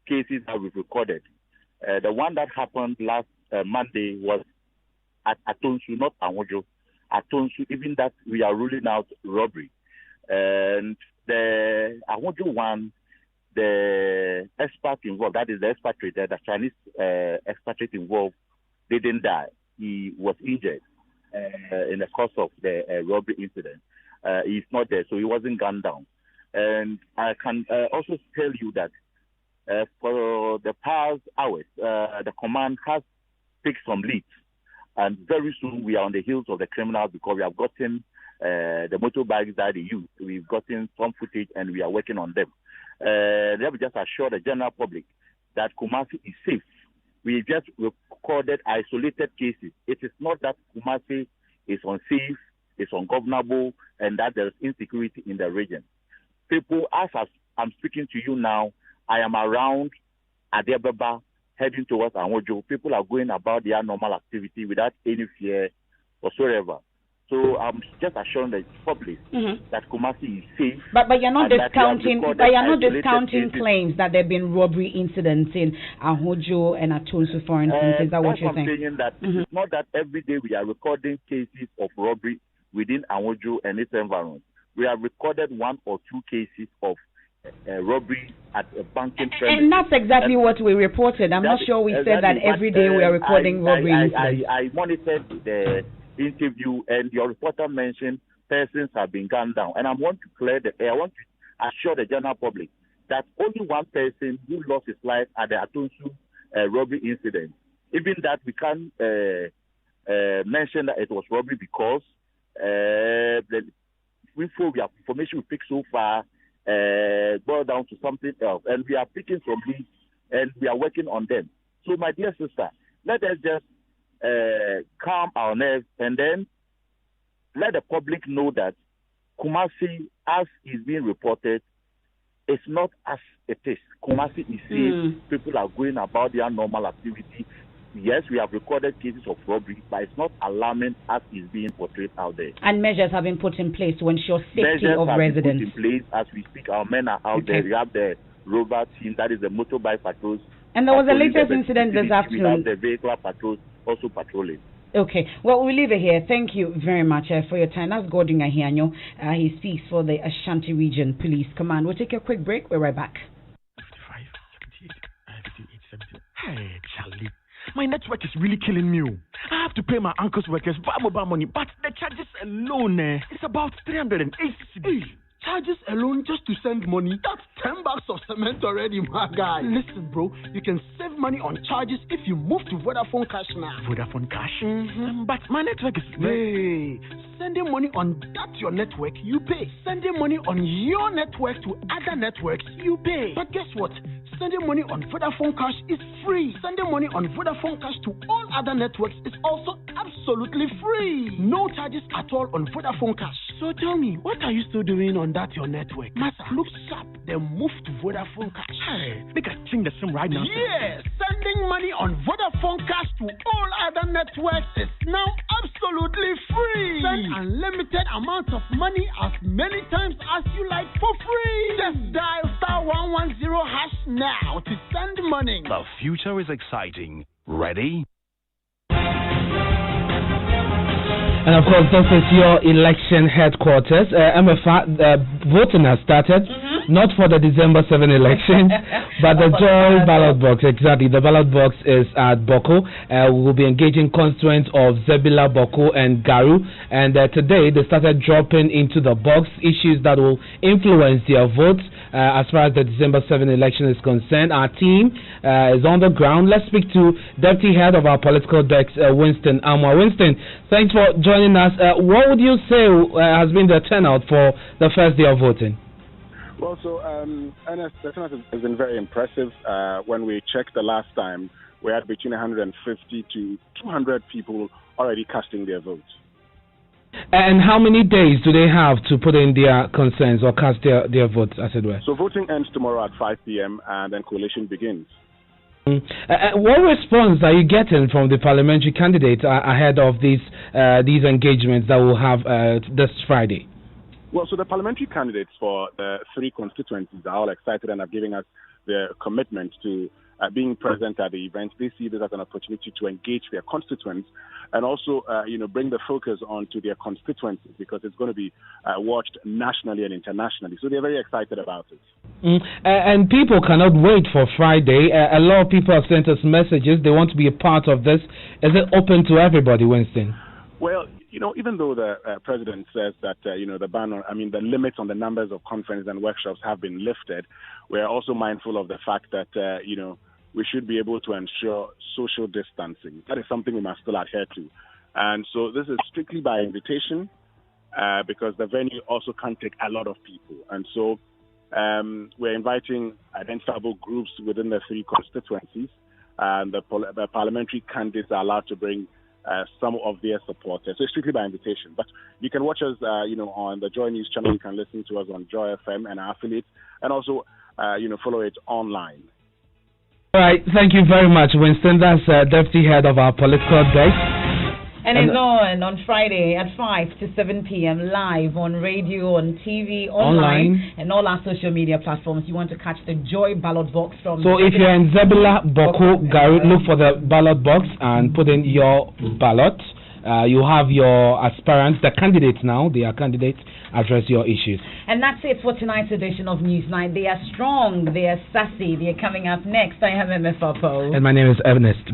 cases that we've recorded, the one that happened last Monday was at Atonsu, not Awojo. Atonsu, even that we are ruling out robbery. And the Awojo one, the expert involved, that is the expatriate, the Chinese expatriate involved, didn't die. He was injured in the course of the robbery incident. He's not there, so he wasn't gunned down. And I can also tell you that for the past hours, the command has picked some leads. And very soon we are on the heels of the criminals because we have gotten the motorbikes that they use. We've gotten some footage and we are working on them. Let me just assure the general public that Kumasi is safe. We just recorded isolated cases. It is not that Kumasi is unsafe, is ungovernable, and that there is insecurity in the region. People, as I'm speaking to you now, I am around Adebaba, heading towards Awojo. People are going about their normal activity without any fear whatsoever. So I'm just assuring the public that Kumasi is safe. But you're not discounting. But you're not discounting claims that there have been robbery incidents in Awojo and Atonsu, for instance. Is that what you're saying? I'm saying that it's not that every day we are recording cases of robbery within Awojo and its environment. We have recorded 1 or 2 cases of robbery at a banking premise. And that's exactly what we reported. I'm not sure we said that every day we are recording robbery incidents. I monitored the interview, and your reporter mentioned persons have been gunned down. And I want to clear the air. I want to assure the general public that only one person who lost his life at the Atonsu robbery incident. Even that we can't mention that it was robbery because the information we picked so far boil down to something else, and we are picking from these and we are working on them. So, my dear sister, let us just calm our nerves and then let the public know that Kumasi, as is being reported, is not as it is. Kumasi is safe. People are going about their normal activity. Yes, we have recorded cases of robbery, but it's not alarming as is being portrayed out there. And measures have been put in place to ensure safety of residents. Measures have been put in place as we speak. Our men are out there. We have the rover team, that is the motorbike patrols. And there was a latest incident this afternoon. We have the vehicular patrols also patrolling. Okay, well, we'll leave it here. Thank you very much for your time. That's Gordon Ahianyo. He speaks for the Ashanti Region Police Command. We'll take a quick break. We're right back. 55, 78, 70. Hey, Charlie. My network is really killing me. I have to pay my uncle's workers via mobile money, but the charges alone, it's about 380 cedis. Charges alone just to send money? That's $10 of cement already, my guy. Listen, bro, you can save money on charges if you move to Vodafone Cash now. Vodafone Cash? But my network is... Hey, sending money on that your network, you pay. Sending money on your network to other networks, you pay. But guess what? Sending money on Vodafone Cash is free. Sending money on Vodafone Cash to all other networks is also absolutely free. No charges at all on Vodafone Cash. So tell me, what are you still doing on that your network? Massa, look sharp, then move to Vodafone Cash. Hey, they can change the SIM right now. Yes, sending money on Vodafone Cash to all other networks is now absolutely free. Send unlimited amounts of money as many times as you like for free. Just dial *110# now to send money. The future is exciting. Ready? And of course, this is your election headquarters. Emefa, voting has started, not for the December 7 election, but the Joy ballot box. Exactly, the ballot box is at Boko. We will be engaging constituents of Zebila, Boko, and Garu. And today, they started dropping into the box issues that will influence their votes. As far as the December 7 election is concerned, our team is on the ground. Let's speak to Deputy Head of our political desk, Winston Amwa. Winston, thanks for joining us. What would you say has been the turnout for the first day of voting? Well, so Ernest, the turnout has been very impressive. When we checked the last time, we had between 150 to 200 people already casting their votes. And how many days do they have to put in their concerns or cast their votes, as it were? So voting ends tomorrow at 5 p.m. and then collation begins. What response are you getting from the parliamentary candidates ahead of these engagements that we'll have this Friday? Well, so the parliamentary candidates for the 3 constituencies are all excited and have given us their commitment to being present at the event. They see this as an opportunity to engage their constituents and also, bring the focus onto their constituencies because it's going to be watched nationally and internationally. So they're very excited about it. And people cannot wait for Friday. A lot of people have sent us messages. They want to be a part of this. Is it open to everybody, Winston? Well, even though the president says that, the ban on, the limits on the numbers of conferences and workshops have been lifted, we're also mindful of the fact that, we should be able to ensure social distancing. That is something we must still adhere to. And so this is strictly by invitation because the venue also can't take a lot of people. And so we're inviting identifiable groups within the 3 constituencies. And the parliamentary candidates are allowed to bring some of their supporters. So it's strictly by invitation. But you can watch us, on the Joy News channel. You can listen to us on Joy FM and our affiliates. And also, follow it online. All right, thank you very much, Winston. That's Deputy Head of our political desk. And it's on Friday at 5 to 7 p.m. live on radio, on TV, online, and all our social media platforms. You want to catch the Joy ballot box from... So if you're in Zebula, Boko, Gary, look for the ballot box and put in your ballot. You have your aspirants, the candidates now, they are candidates, address your issues. And that's it for tonight's edition of Newsnight. They are strong, they are sassy, they are coming up next. I am Emefa. And my name is Ernest.